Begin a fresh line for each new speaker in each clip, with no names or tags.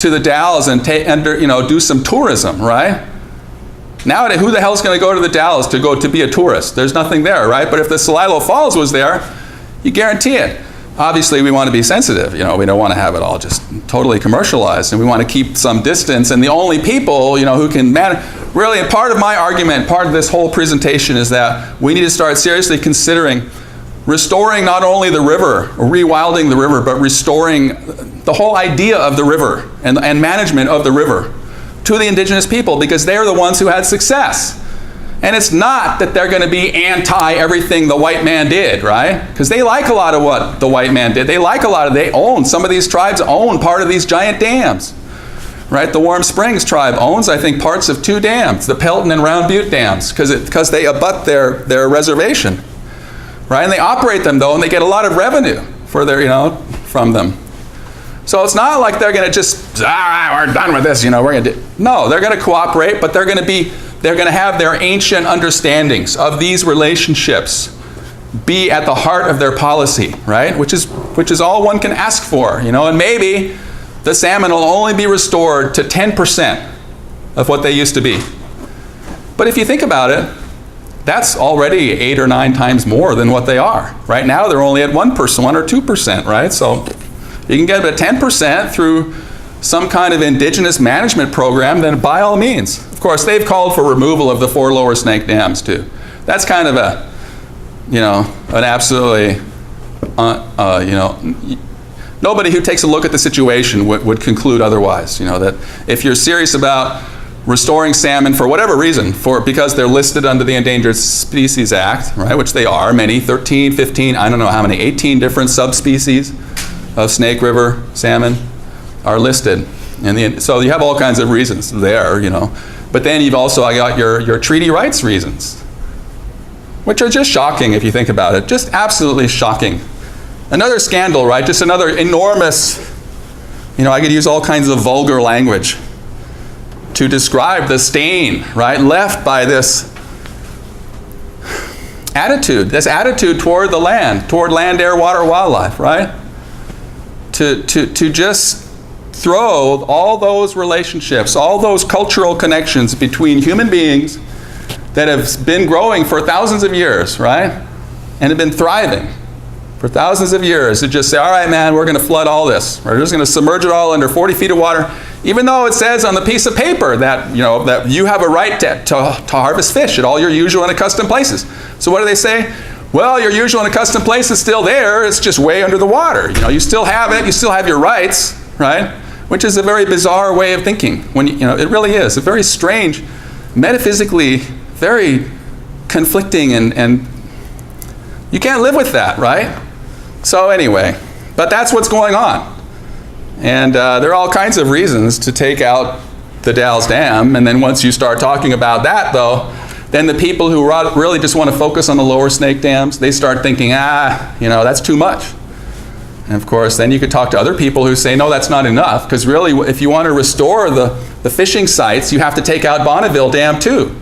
to the Dalles and do some tourism, right? Nowadays, who the hell's going to go to the Dalles to be a tourist? There's nothing there, right? But if the Celilo Falls was there, you guarantee it. Obviously, we want to be sensitive. We don't want to have it all just totally commercialized, and we want to keep some distance. And the only people, who can manage, really, and part of my argument, part of this whole presentation is that we need to start seriously considering restoring not only the river, or rewilding the river, but restoring the whole idea of the river and management of the river to the indigenous people, because they're the ones who had success. And it's not that they're going to be anti everything the white man did, right? Because they like a lot of what the white man did. Some of these tribes own part of these giant dams, right? The Warm Springs tribe owns, I think, parts of 2 dams, the Pelton and Round Butte dams, because they abut their reservation, right? And they operate them, though, and they get a lot of revenue for from them. So it's not like they're going to just, all right, we're done with this, we're going to do. No, they're going to cooperate, but they're going to have their ancient understandings of these relationships be at the heart of their policy, right? Which is all one can ask for, and maybe the salmon will only be restored to 10% of what they used to be. But if you think about it, that's already 8 or 9 times more than what they are. Right now they're only at 1% or 2%, right? So you can get it at 10% through some kind of indigenous management program, then by all means. Of course, they've called for removal of the 4 lower snake dams too. That's kind of an absolutely, nobody who takes a look at the situation would conclude otherwise. That if you're serious about restoring salmon for whatever reason, because they're listed under the Endangered Species Act, right, which they are, many, 13, 15, I don't know how many, 18 different subspecies of Snake River salmon are listed. So you have all kinds of reasons there, But then you've also got your treaty rights reasons, which are just shocking if you think about it. Just absolutely shocking. Another scandal, right? Just another enormous, I could use all kinds of vulgar language to describe the stain, right, left by this attitude toward the land, toward land, air, water, wildlife, right? To just throw all those relationships, all those cultural connections between human beings that have been growing for thousands of years, right? And have been thriving for thousands of years, to just say, all right, man, we're going to flood all this. We're just going to submerge it all under 40 feet of water, even though it says on the piece of paper that, that you have a right to harvest fish at all your usual and accustomed places. So what do they say? Well, your usual and accustomed place is still there. It's just way under the water. You still have it. You still have your rights, right? Which is a very bizarre way of thinking. It really is a very strange, metaphysically very conflicting, and you can't live with that, right? So anyway, but that's what's going on. And there are all kinds of reasons to take out the Dalles Dam. And then once you start talking about that, though, then the people who really just want to focus on the lower snake dams, they start thinking, that's too much. And of course, then you could talk to other people who say, no, that's not enough, because really, if you want to restore the fishing sites, you have to take out Bonneville Dam too.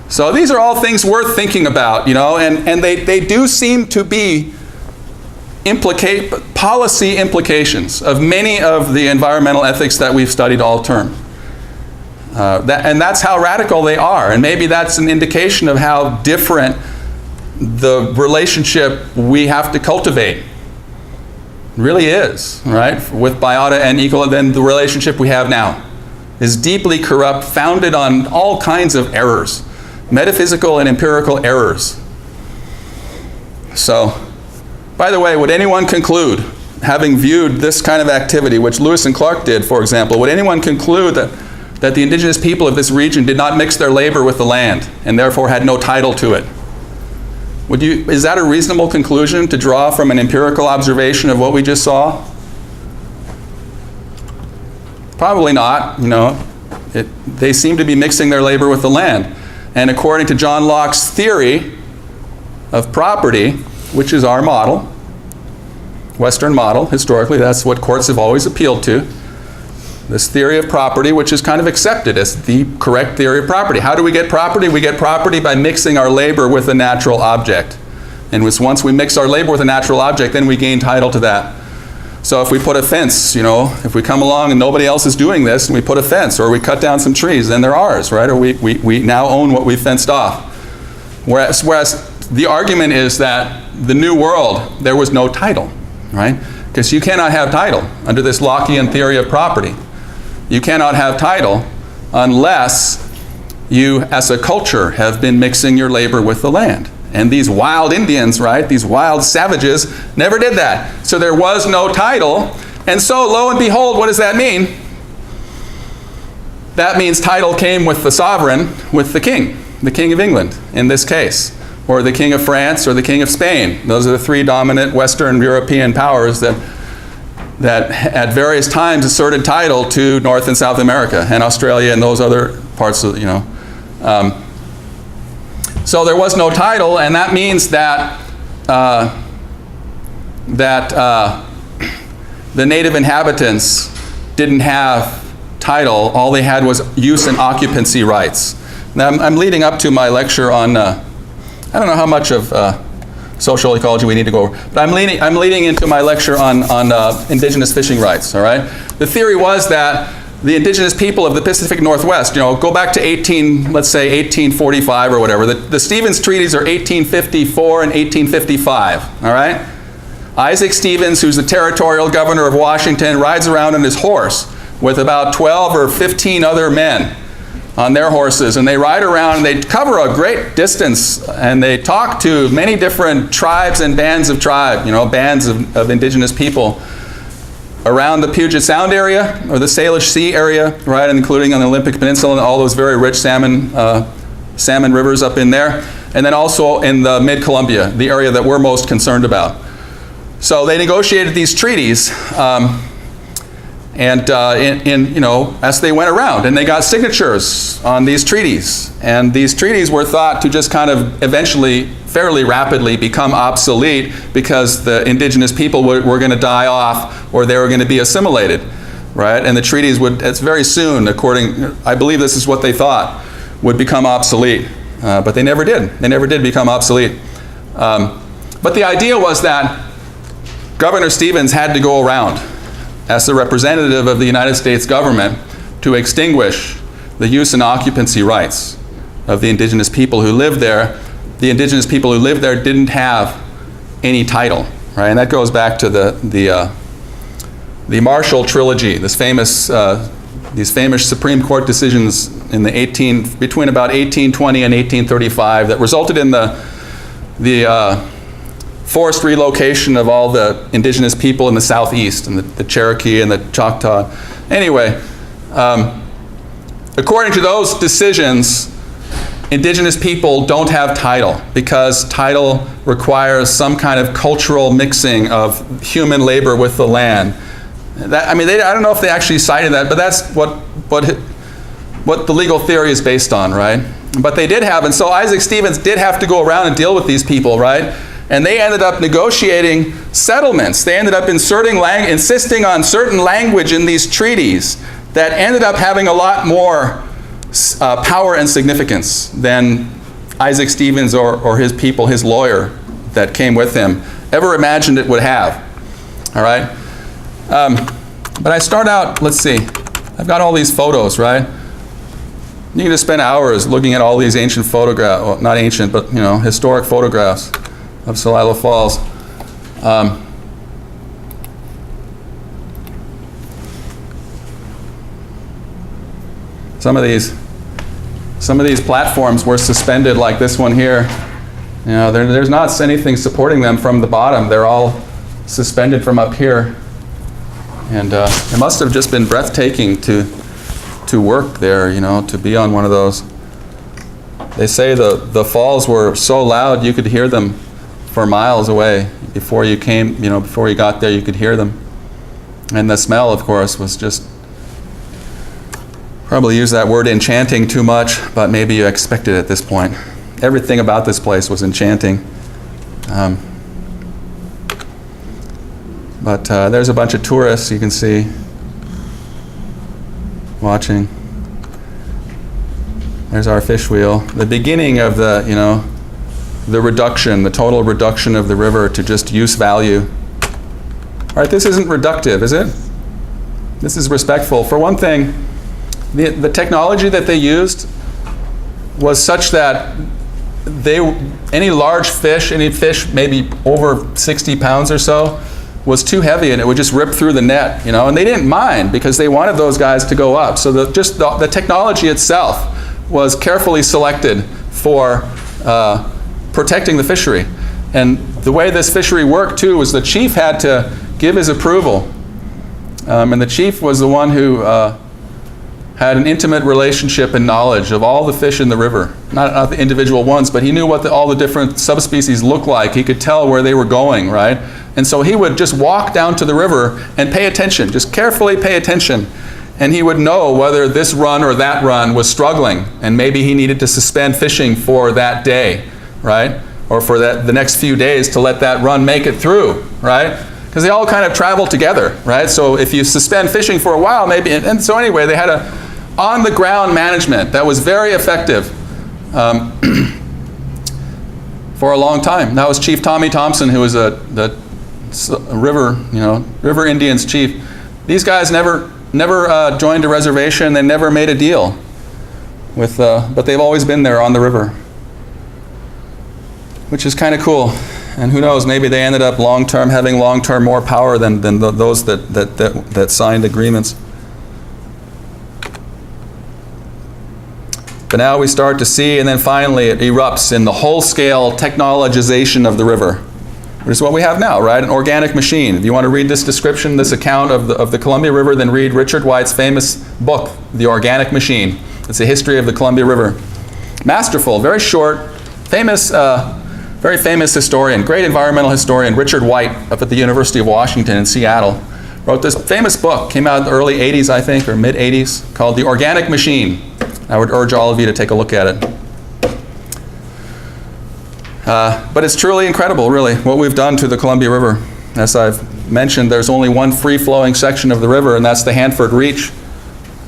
So these are all things worth thinking about, and they do seem to be policy implications of many of the environmental ethics that we've studied all term. And that's how radical they are. And maybe that's an indication of how different the relationship we have to cultivate really is, right? With biota and eco, than the relationship we have now is deeply corrupt, founded on all kinds of errors, metaphysical and empirical errors. So, by the way, would anyone conclude, having viewed this kind of activity, which Lewis and Clark did, for example, would anyone conclude that the indigenous people of this region did not mix their labor with the land and therefore had no title to it? Is that a reasonable conclusion to draw from an empirical observation of what we just saw? Probably not. They seem to be mixing their labor with the land. And according to John Locke's theory of property, which is our model, Western model, historically, that's what courts have always appealed to. This theory of property, which is kind of accepted as the correct theory of property. How do we get property? We get property by mixing our labor with a natural object. And once we mix our labor with a natural object, then we gain title to that. So if we put a fence, if we come along and nobody else is doing this, and we put a fence, or we cut down some trees, then they're ours, right? Or we now own what we fenced off. Whereas the argument is that the New World, there was no title, right? Because you cannot have title under this Lockean theory of property. You cannot have title unless you, as a culture, have been mixing your labor with the land. And these wild Indians, right, these wild savages, never did that. So there was no title. And so, lo and behold, what does that mean? That means title came with the sovereign, with the king of England, in this case, or the king of France, or the king of Spain. Those are the three dominant Western European powers that at various times asserted title to North and South America, and Australia, and those other parts of, so there was no title, and that means that the native inhabitants didn't have title. All they had was use and occupancy rights. Now, I'm leading up to my lecture on, I don't know how much of social ecology we need to go over, but I'm leading into my lecture on indigenous fishing rights, all right? The theory was that the indigenous people of the Pacific Northwest, go back to let's say 1845 or whatever. The Stevens Treaties are 1854 and 1855, all right? Isaac Stevens, who's the territorial governor of Washington, rides around on his horse with about 12 or 15 other men on their horses, and they ride around and they cover a great distance, and they talk to many different tribes and bands of bands of indigenous people around the Puget Sound area, or the Salish Sea area, right, including on the Olympic Peninsula and all those very rich salmon rivers up in there, and then also in the mid-Columbia, the area that we're most concerned about. So they negotiated these treaties, as they went around, and they got signatures on these treaties, and these treaties were thought to just kind of eventually, fairly rapidly, become obsolete because the indigenous people were going to die off, or they were going to be assimilated, right? And the treaties it's very soon, I believe this is what they thought, would become obsolete. But they never did. They never did become obsolete. But the idea was that Governor Stevens had to go around as the representative of the United States government to extinguish the use and occupancy rights of the indigenous people who lived there. The indigenous people who lived there didn't have any title, right? And that goes back to the Marshall Trilogy, these famous Supreme Court decisions in between about 1820 and 1835 that resulted in the forced relocation of all the indigenous people in the Southeast, and the Cherokee and the Choctaw. Anyway, according to those decisions, indigenous people don't have title because title requires some kind of cultural mixing of human labor with the land. I don't know if they actually cited that, but that's what the legal theory is based on, right? But they did have, and so Isaac Stevens did have to go around and deal with these people, right? And they ended up negotiating settlements. They ended up insisting on certain language in these treaties that ended up having a lot more power and significance than Isaac Stevens or his people, his lawyer that came with him, ever imagined it would have. All right? But I start out, let's see, I've got all these photos, right? You can just spend hours looking at all these ancient photographs, well, not ancient, but historic photographs of Celilo Falls. Some of these platforms were suspended, like this one here. There's not anything supporting them from the bottom. They're all suspended from up here. And it must have just been breathtaking to work there, to be on one of those. They say the falls were so loud you could hear them for miles away. Before you got there, you could hear them. And the smell, of course, was just, probably use that word enchanting too much, but maybe you expect it at this point. Everything about this place was enchanting. But there's a bunch of tourists you can see watching. There's our fish wheel. The beginning of the total reduction of the river to just use value. All right, this isn't reductive, is it? This is respectful. For one thing, the technology that they used was such that any large fish, any fish maybe over 60 pounds or so, was too heavy and it would just rip through the net, and they didn't mind because they wanted those guys to go up. So the technology itself was carefully selected for protecting the fishery. And the way this fishery worked too was the chief had to give his approval. And the chief was the one who had an intimate relationship and knowledge of all the fish in the river. Not the individual ones, but he knew what all the different subspecies looked like. He could tell where they were going, right? And so he would just walk down to the river and pay attention, just carefully pay attention. And he would know whether this run or that run was struggling, and maybe he needed to suspend fishing for that day, right? Or for the next few days to let that run make it through, right? Because they all kind of travel together, right? So if you suspend fishing for a while, maybe, and so anyway, they had a on-the-ground management that was very effective for a long time. That was Chief Tommy Thompson, who was the River Indians chief. These guys never joined a reservation. They never made a deal with, but they've always been there on the river, which is kind of cool. And who knows? Maybe they ended up having long-term more power than those that signed agreements. But now we start to see, and then finally it erupts in the whole-scale technologization of the river, which is what we have now, right? An organic machine. If you want to read this description, this account of the Columbia River, then read Richard White's famous book, The Organic Machine. It's a history of the Columbia River. Masterful, very short, very famous historian, great environmental historian, Richard White, up at the University of Washington in Seattle, wrote this famous book, came out in the early 80s, I think, or mid-80s, called The Organic Machine. I would urge all of you to take a look at it. But it's truly incredible, really, what we've done to the Columbia River. As I've mentioned, there's only one free-flowing section of the river, and that's the Hanford Reach.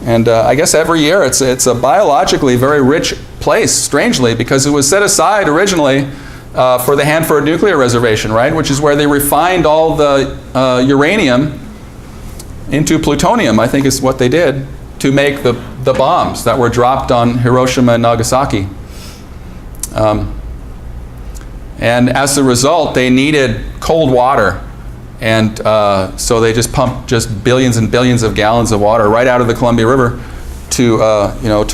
And I guess every year it's a biologically very rich place, strangely, because it was set aside originally for the Hanford Nuclear Reservation, right, which is where they refined all the uranium into plutonium, I think is what they did, to make the bombs that were dropped on Hiroshima and Nagasaki. And as a result, they needed cold water. And so they just pumped billions and billions of gallons of water right out of the Columbia River to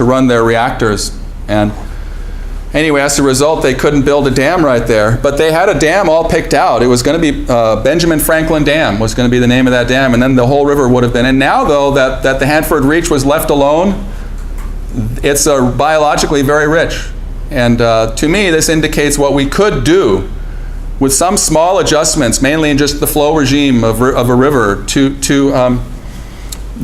run their reactors. And anyway, as a result, they couldn't build a dam right there. But they had a dam all picked out. It was going to be Benjamin Franklin Dam was going to be the name of that dam. And then the whole river would have been. And now, though, that the Hanford Reach was left alone, it's biologically very rich. And to me, this indicates what we could do with some small adjustments, mainly in just the flow regime of a river, to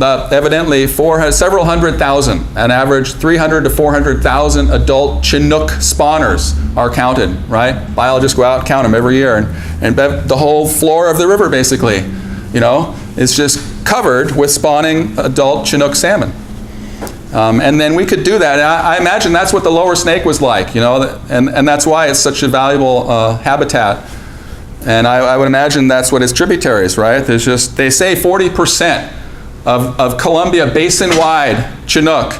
evidently several hundred thousand, an average 300 to 400,000 adult Chinook spawners are counted, right? Biologists go out and count them every year, and the whole floor of the river basically, is just covered with spawning adult Chinook salmon. And then we could do that. And I imagine that's what the lower Snake was like, and that's why it's such a valuable habitat. And I would imagine that's what its tributaries, right? They say 40% of Columbia basin-wide Chinook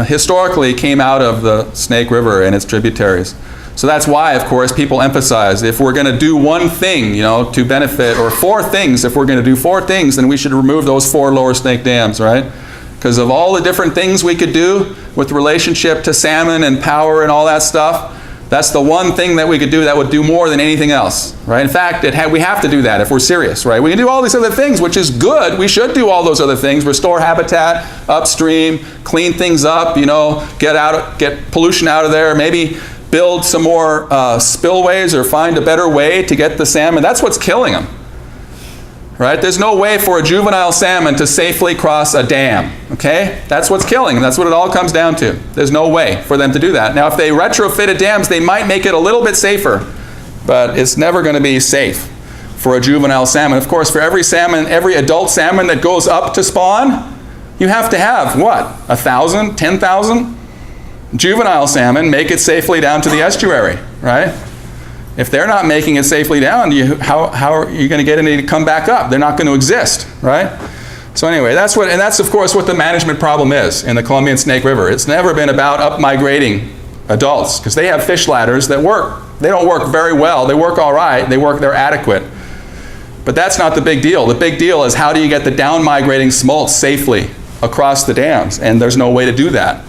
historically came out of the Snake River and its tributaries. So that's why, of course, people emphasize if we're going to do one thing, to benefit, or four things, if we're going to do four things, then we should remove those four lower Snake dams, right? Because of all the different things we could do with relationship to salmon and power and all that stuff, that's the one thing that we could do that would do more than anything else, right? In fact, we have to do that if we're serious, right? We can do all these other things, which is good. We should do all those other things, restore habitat upstream, clean things up, get pollution out of there, maybe build some more spillways or find a better way to get the salmon. That's what's killing them. Right? There's no way for a juvenile salmon to safely cross a dam, okay? That's what's killing them. That's what it all comes down to. There's no way for them to do that. Now, if they retrofitted dams, they might make it a little bit safer, but it's never going to be safe for a juvenile salmon. Of course, for every adult salmon that goes up to spawn, you have to have, what, 1,000, 10,000? Juvenile salmon make it safely down to the estuary, right? If they're not making it safely down, how are you going to get any to come back up? They're not going to exist, right? So anyway, that's of course what the management problem is in the Columbian Snake River. It's never been about up-migrating adults, because they have fish ladders that work. They don't work very well. They work all right. They're adequate. But that's not the big deal. The big deal is, how do you get the down-migrating smolts safely across the dams? And there's no way to do that.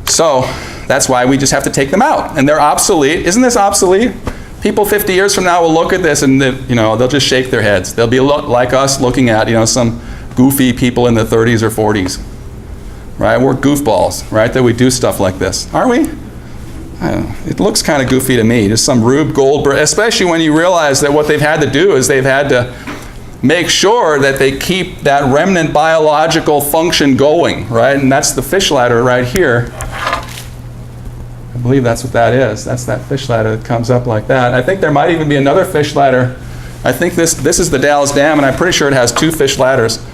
So that's why we just have to take them out. And they're obsolete. Isn't this obsolete? People 50 years from now will look at this and they'll just shake their heads. They'll be like us looking at some goofy people in the 30s or 40s. Right? We're goofballs, right? That we do stuff like this. Aren't we? I don't know. It looks kind of goofy to me. Just some Rube Goldberg, especially when you realize that what they've had to do is they've had to make sure that they keep that remnant biological function going, right? And that's the fish ladder right here. I believe that's what that is. That's that fish ladder that comes up like that. I think there might even be another fish ladder. I think this is the Dalles Dam, and I'm pretty sure it has 2 fish ladders.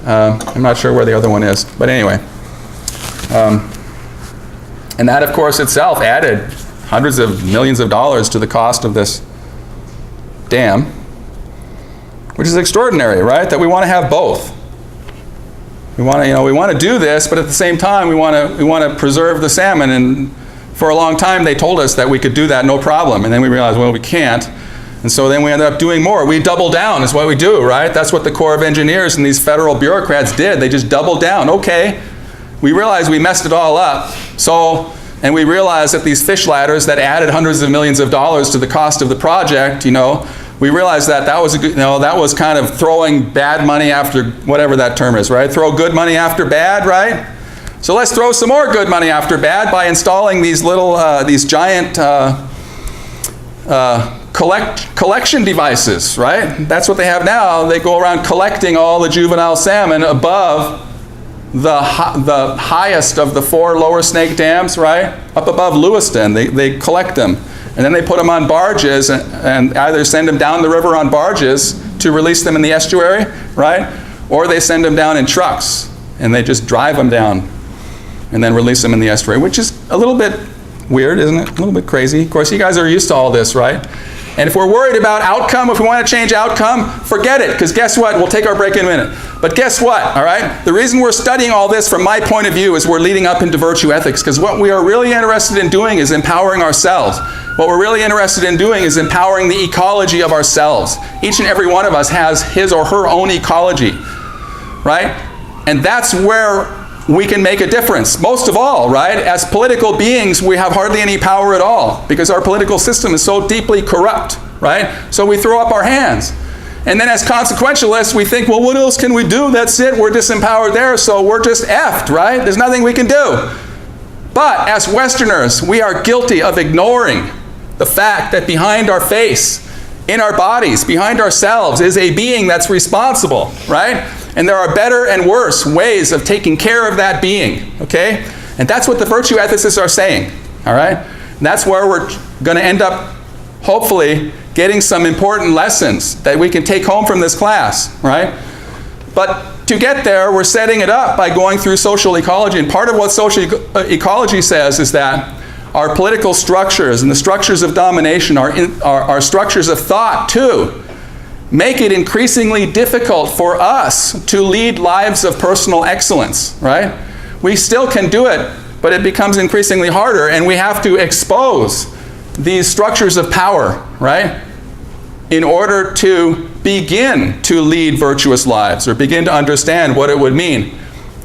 I'm not sure where the other one is, but anyway. And that, of course, itself added hundreds of millions of dollars to the cost of this dam, which is extraordinary, right? That we want to have both. We want to do this, but at the same time, we want to preserve the salmon. And for a long time, they told us that we could do that no problem, and then we realized, well, we can't. And so then we ended up doing more. We double down is what we do, right? That's what the Corps of Engineers and these federal bureaucrats did. They just doubled down. Okay, we realized we messed it all up. And we realized that these fish ladders that added hundreds of millions of dollars to the cost of the project, we realized that was kind of throwing bad money after whatever that term is, right? Throw good money after bad, right? So let's throw some more good money after bad by installing these these giant collection devices, right? That's what they have now. They go around collecting all the juvenile salmon above the highest of the 4 lower snake dams, right? Up above Lewiston. They collect them. And then they put them on barges and either send them down the river on barges to release them in the estuary, right? Or they send them down in trucks and they just drive them down and then release them in the estuary, which is a little bit weird, isn't it? A little bit crazy. Of course, you guys are used to all this, right? And if we're worried about outcome, if we want to change outcome, forget it, because guess what? We'll take our break in a minute. But guess what, all right? The reason we're studying all this from my point of view is we're leading up into virtue ethics, because what we are really interested in doing is empowering ourselves. What we're really interested in doing is empowering the ecology of ourselves. Each and every one of us has his or her own ecology, right? And that's where we can make a difference. Most of all, right? As political beings, we have hardly any power at all because our political system is so deeply corrupt, right? So we throw up our hands. And then as consequentialists, we think, well, what else can we do? That's it. We're disempowered there, so we're just effed, right? There's nothing we can do. But as Westerners, we are guilty of ignoring the fact that behind our face, in our bodies, behind ourselves, is a being that's responsible, right? And there are better and worse ways of taking care of that being, okay? And that's what the virtue ethicists are saying, all right? And that's where we're going to end up, hopefully, getting some important lessons that we can take home from this class, right? But to get there, we're setting it up by going through social ecology. And part of what social ecology says is that our political structures and the structures of domination, our structures of thought, too, make it increasingly difficult for us to lead lives of personal excellence, right? We still can do it, but it becomes increasingly harder, and we have to expose these structures of power, right, in order to begin to lead virtuous lives or begin to understand what it would mean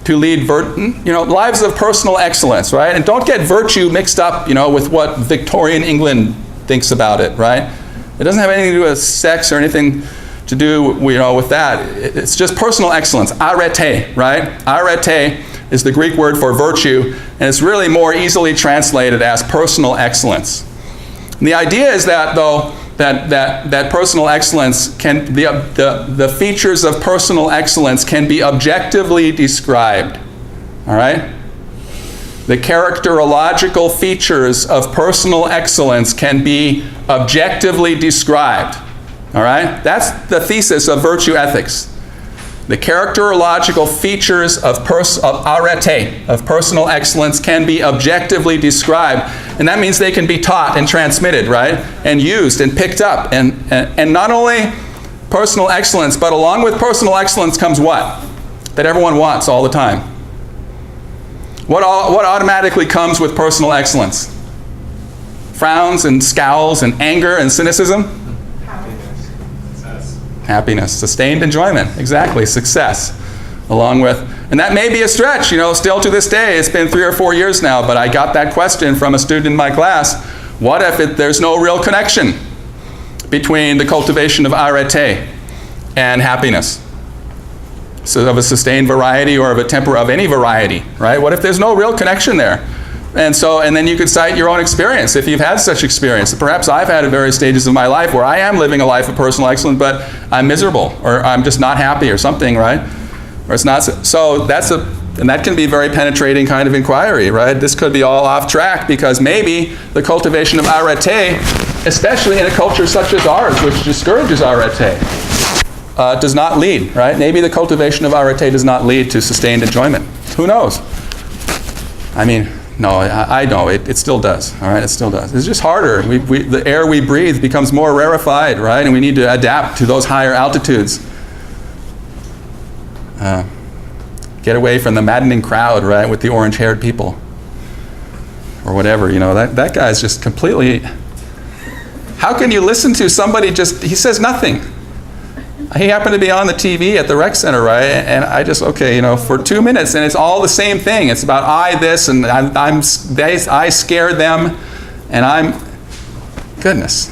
to lead lives of personal excellence, right? And don't get virtue mixed up, with what Victorian England thinks about it, right? It doesn't have anything to do with sex or anything to do, with that. It's just personal excellence, arete, right? Arete is the Greek word for virtue, and it's really more easily translated as personal excellence. And the idea is that, though, that personal excellence can, the features of personal excellence can be objectively described, all right? The characterological features of personal excellence can be objectively described, all right? That's the thesis of virtue ethics. The characterological features of arete, of personal excellence, can be objectively described. And that means they can be taught and transmitted, right? And used and picked up. And not only personal excellence, but along with personal excellence comes what? That everyone wants all the time. What automatically comes with personal excellence? Frowns and scowls and anger and cynicism? Happiness, sustained enjoyment, exactly, success, along with, and that may be a stretch, still to this day. It's been 3 or 4 years now, but I got that question from a student in my class. What if there's no real connection between the cultivation of arete and happiness? So of a sustained variety or of any variety, right? What if there's no real connection there? And then you could cite your own experience if you've had such experience. Perhaps I've had at various stages of my life where I am living a life of personal excellence, but I'm miserable, or I'm just not happy, or something, right? Or it's not so. And that can be a very penetrating kind of inquiry, right? This could be all off track because maybe the cultivation of arete, especially in a culture such as ours, which discourages arete, does not lead, right? Maybe the cultivation of arete does not lead to sustained enjoyment. Who knows? I mean, no, I know, it still does, all right? It still does. It's just harder. The air we breathe becomes more rarefied, right? And we need to adapt to those higher altitudes. Get away from the maddening crowd, right, with the orange-haired people. Or whatever, that guy's just completely... How can you listen to somebody he says nothing. He happened to be on the TV at the rec center, right? And I just, for 2 minutes, and it's all the same thing. It's about I this, and I scared them, and goodness.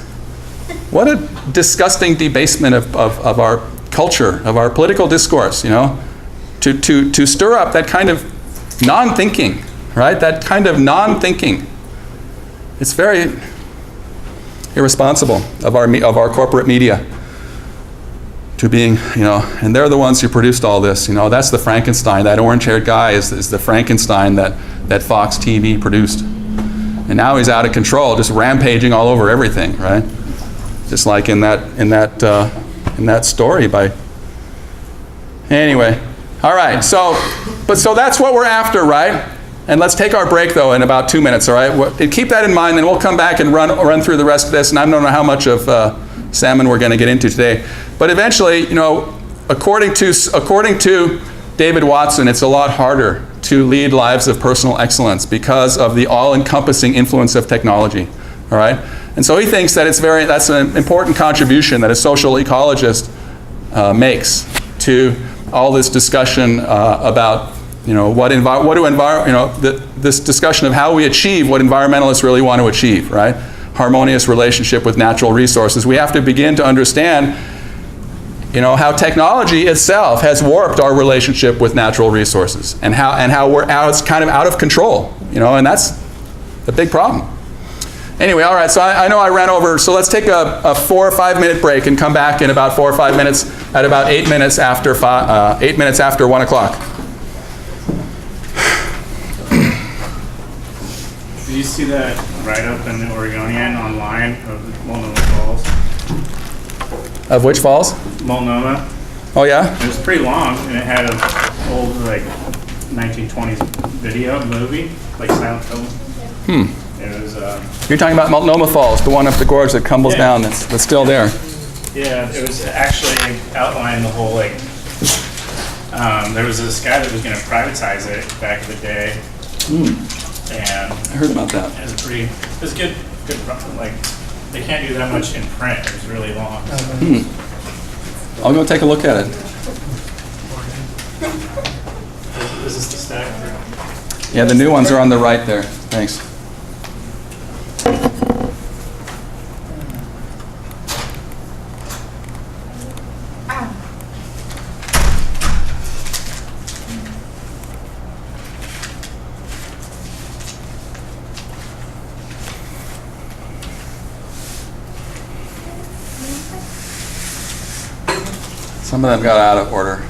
What a disgusting debasement of our culture, of our political discourse, to stir up that kind of non-thinking, right? That kind of non-thinking. It's very irresponsible of our corporate media. To being, and they're the ones who produced all this. That's the Frankenstein. That orange-haired guy is the Frankenstein that Fox TV produced. And now he's out of control, just rampaging all over everything, right? Just like in that story by. Anyway, all right. So that's what we're after, right? And let's take our break though in about 2 minutes, all right? And keep that in mind. Then we'll come back and run through the rest of this. And I don't know how much of salmon we're going to get into today. But eventually, according to David Watson, it's a lot harder to lead lives of personal excellence because of the all-encompassing influence of technology, all right? And so he thinks that that's an important contribution that a social ecologist makes to all this discussion about, this discussion of how we achieve what environmentalists really want to achieve, right? Harmonious relationship with natural resources. We have to begin to understand how technology itself has warped our relationship with natural resources, and how it's kind of out of control, and that's a big problem. Anyway, all right, so I know I ran over, so let's take a 4 or 5 minute break and come back in about 4 or 5 minutes at about 8 minutes after 1 o'clock.
Did you see that write-up in the Oregonian online of the Multnomah Falls?
Of which falls?
Multnomah.
Oh, yeah?
It was pretty long, and it had an old, 1920s video movie, silent film. It was...
You're talking about Multnomah Falls, the one up the gorge that tumbles down that's still there.
Yeah, it was actually outlined the whole, there was this guy that was going to privatize it back in the day. And
I heard about that.
It was good, they can't do that much in print. It was really long.
I'll go take a look at it.
Is this the stack?
Yeah, the new ones are on the right there. Thanks. Some of them got out of order.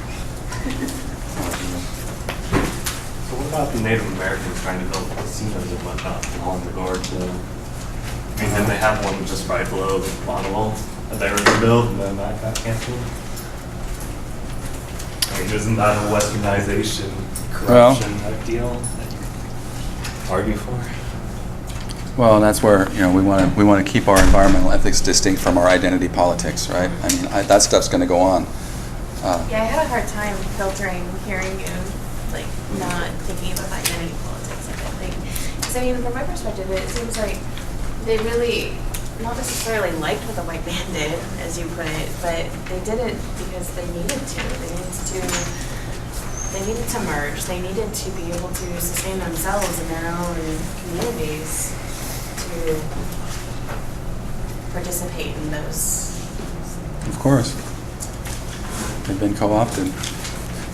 So what about the Native Americans trying to build casinos and whatnot along the gorge? Didn't they have one just right below Bonnewell that they were going to build, and then that got canceled? Isn't that a westernization, corruption type deal that you argue for?
Well, that's where we want to keep our environmental ethics distinct from our identity politics, right? I mean, that stuff's going to go on.
Yeah, I had a hard time filtering hearing you, like, not thinking about the identity politics of it. Like, because I mean, from my perspective, it seems like they really not necessarily liked what the white man did, as you put it, but they did it because they needed to. They needed to merge. They needed to be able to sustain themselves in their own communities to participate in those.
Of course. They've been co-opted.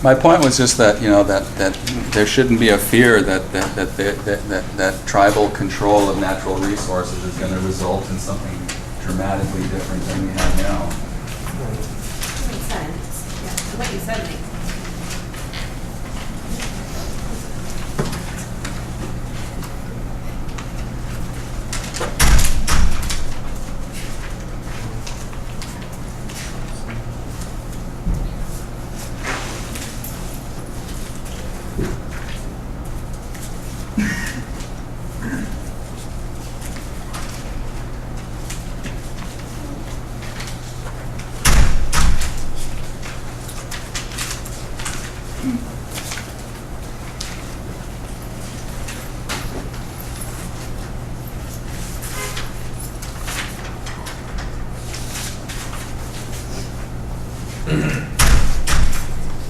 My point was just that that there shouldn't be a fear that tribal control of natural resources is going to result in something dramatically different than we have now.
Makes sense. Yeah, what you said makes sense.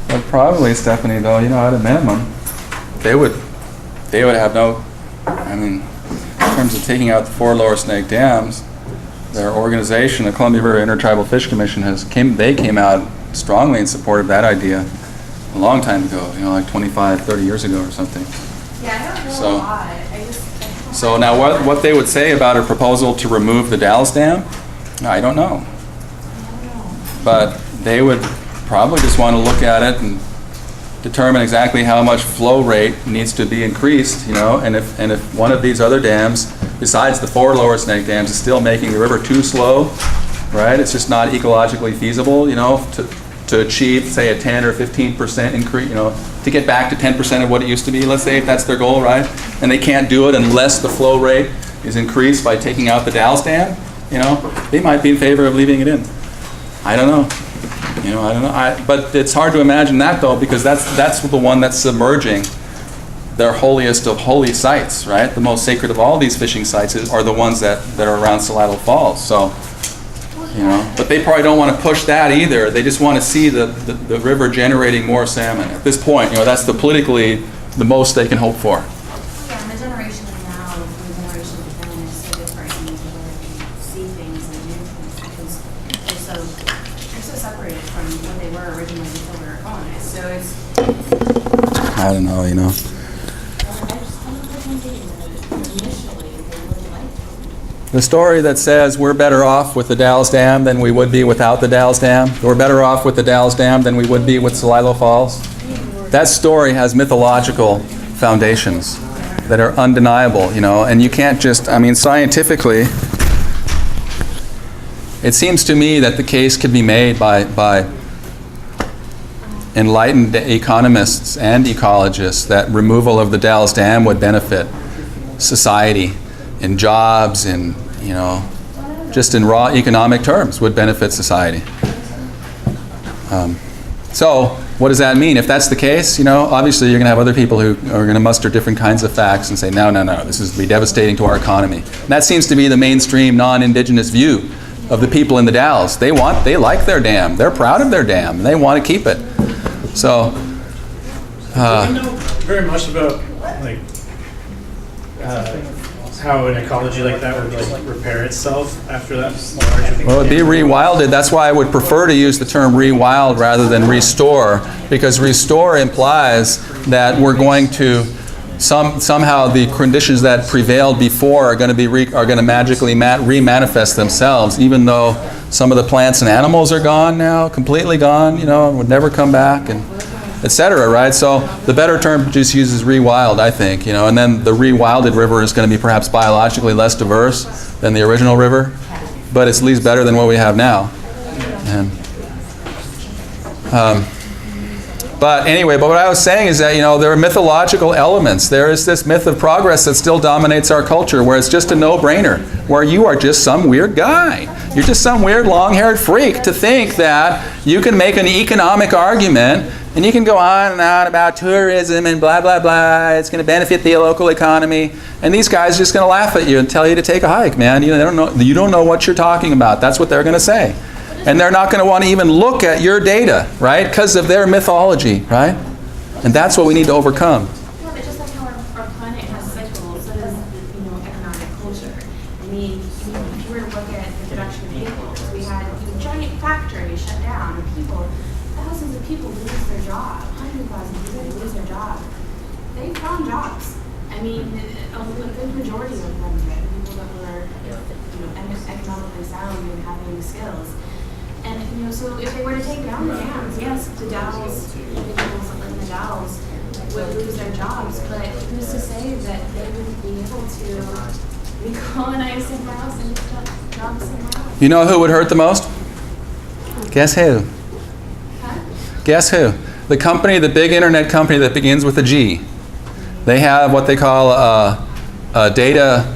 But probably, Stephanie, though, at a minimum, they would have no, I mean, in terms of taking out the 4 Lower Snake dams, their organization, the Columbia River Intertribal Fish Commission, they came out strongly in support of that idea a long time ago, like 25, 30 years ago or something.
Yeah, I don't know
So-
a lot.
So now what they would say about a proposal to remove the Dalles Dam, I don't know. But they would probably just want to look at it and determine exactly how much flow rate needs to be increased, and if one of these other dams, besides the 4 Lower Snake dams, is still making the river too slow, right? It's just not ecologically feasible, to achieve, say, a 10 or 15% increase, to get back to 10% of what it used to be, let's say, if that's their goal, right? And they can't do it unless the flow rate is increased by taking out the Dalles Dam, they might be in favor of leaving it in. I don't know. I don't know. But it's hard to imagine that, though, because that's the one that's submerging their holiest of holy sites, right? The most sacred of all these fishing sites are the ones that are around Salado Falls. So, but they probably don't want to push that either. They just want to see the river generating more salmon. At this point, that's politically the most they can hope for.
Yeah, and the generation of now and the generation of then is so different in the way they see things and do things because they're so separated from what they were originally before we were colonized. So it's.
I don't know,
I just don't think initially they really liked it.
The story that says we're better off with the Dalles Dam than we would be without the Dalles Dam, we're better off with the Dalles Dam than we would be with Celilo Falls, that story has mythological foundations that are undeniable, and you can't just, scientifically, it seems to me that the case could be made by enlightened economists and ecologists that removal of the Dalles Dam would benefit society in jobs, in, just in raw economic terms, would benefit society. So what does that mean? If that's the case, obviously you're going to have other people who are going to muster different kinds of facts and say, no, this is going to be devastating to our economy. And that seems to be the mainstream non-indigenous view of the people in the Dalles. They like their dam. They're proud of their dam. And they want to keep it. So,
Do we know very much about how an ecology like that would repair itself after that large?
well, it'd be rewilded. That's why I would prefer to use the term rewild rather than restore, because restore implies that we're going to somehow the conditions that prevailed before are going to magically remanifest themselves, even though some of the plants and animals are gone now, completely gone, and would never come back, and etc. Right? So the better term just uses rewild, I think, and then the rewilded river is going to be perhaps biologically less diverse than the original river, but it's at least better than what we have now. And But anyway, but what I was saying is that, there are mythological elements. There is this myth of progress that still dominates our culture, where it's just a no-brainer, where you are just some weird guy. You're just some weird long-haired freak to think that you can make an economic argument and you can go on and on about tourism and blah, blah, blah. It's going to benefit the local economy. And these guys are just going to laugh at you and tell you to take a hike, man. You don't know what you're talking about. That's what they're going to say. And they're not going to want to even look at your data, right? Because of their mythology, right? And that's what we need to overcome.
Yeah, but just like how our planet has cycles, so does economic culture. I mean, if you were to look at the production of vehicles, we had giant factories shut down, and thousands of people lose their job, 100,000 people lose their job. They found jobs. I mean, a good majority of them did. People that were, economically sound and having skills. And so if they were to take down the dams, yes, the Dalles, individuals that live in the Dalles would lose their jobs, but who's to say that they wouldn't be able to recolonize somewhere else and get jobs somewhere else?
You know who would hurt the most? Guess who?
Huh?
Guess who? The company, the big internet company that begins with a G. They have what they call a data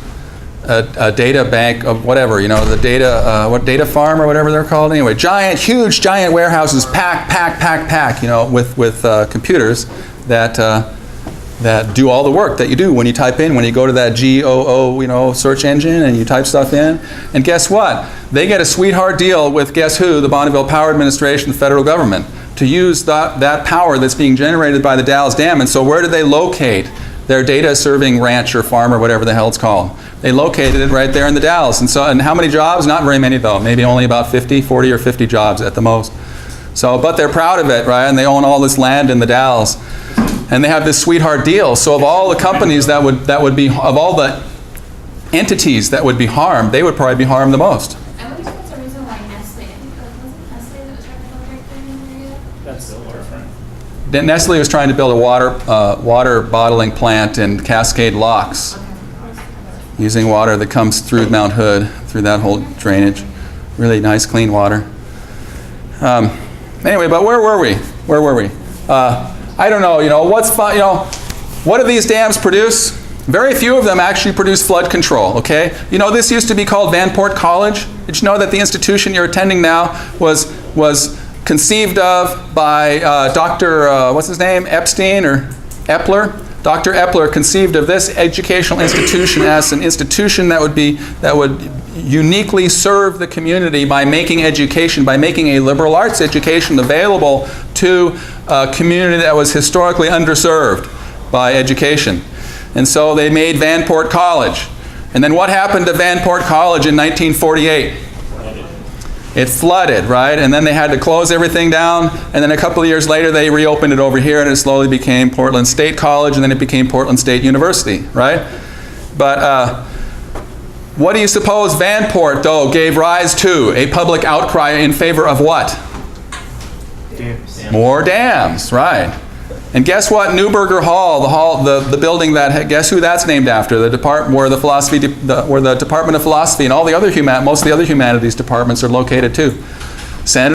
bank of whatever, the data farm or whatever they're called. Anyway, huge warehouses packed, with computers that do all the work that you do when you type in, when you go to that GOO, search engine and you type stuff in. And guess what? They get a sweetheart deal with guess who? The Bonneville Power Administration, the federal government, to use that power that's being generated by the Dalles Dam. And so where do they locate their data serving ranch or farm or whatever the hell it's called? They located it right there in the Dalles. And how many jobs? Not very many though. Maybe only about 40 or 50 jobs at the most. So, but they're proud of it, right? And they own all this land in the Dalles. And they have this sweetheart deal. So of all the companies that would be, of all the entities that would be harmed, they would probably be harmed the most.
I wonder if that's a reason why Nestle, I think, was it Nestle that was trying to build right there in the area?
That's still different.
Nestle was trying to build a water bottling plant in Cascade Locks, using water that comes through Mount Hood, through that whole drainage. Really nice, clean water. Anyway, but where were we? I don't know, what's fun, what do these dams produce? Very few of them actually produce flood control, okay? This used to be called Vanport College. Did you know that the institution you're attending now was conceived of by Dr. What's his name? Epstein or Epler? Dr. Epler conceived of this educational institution as an institution that would uniquely serve the community by making a liberal arts education available to a community that was historically underserved by education. And so they made Vanport College. And then what happened to Vanport College in 1948? It flooded, right? And then they had to close everything down. And then a couple of years later, they reopened it over here, and it slowly became Portland State College, and then it became Portland State University, right? But what do you suppose Vanport, though, gave rise to? A public outcry in favor of what?
Dams.
More dams, right? And guess what? Neuberger Hall, the building that, guess who that's named after? The department where the Department of Philosophy and all the other most of the other humanities departments are located too.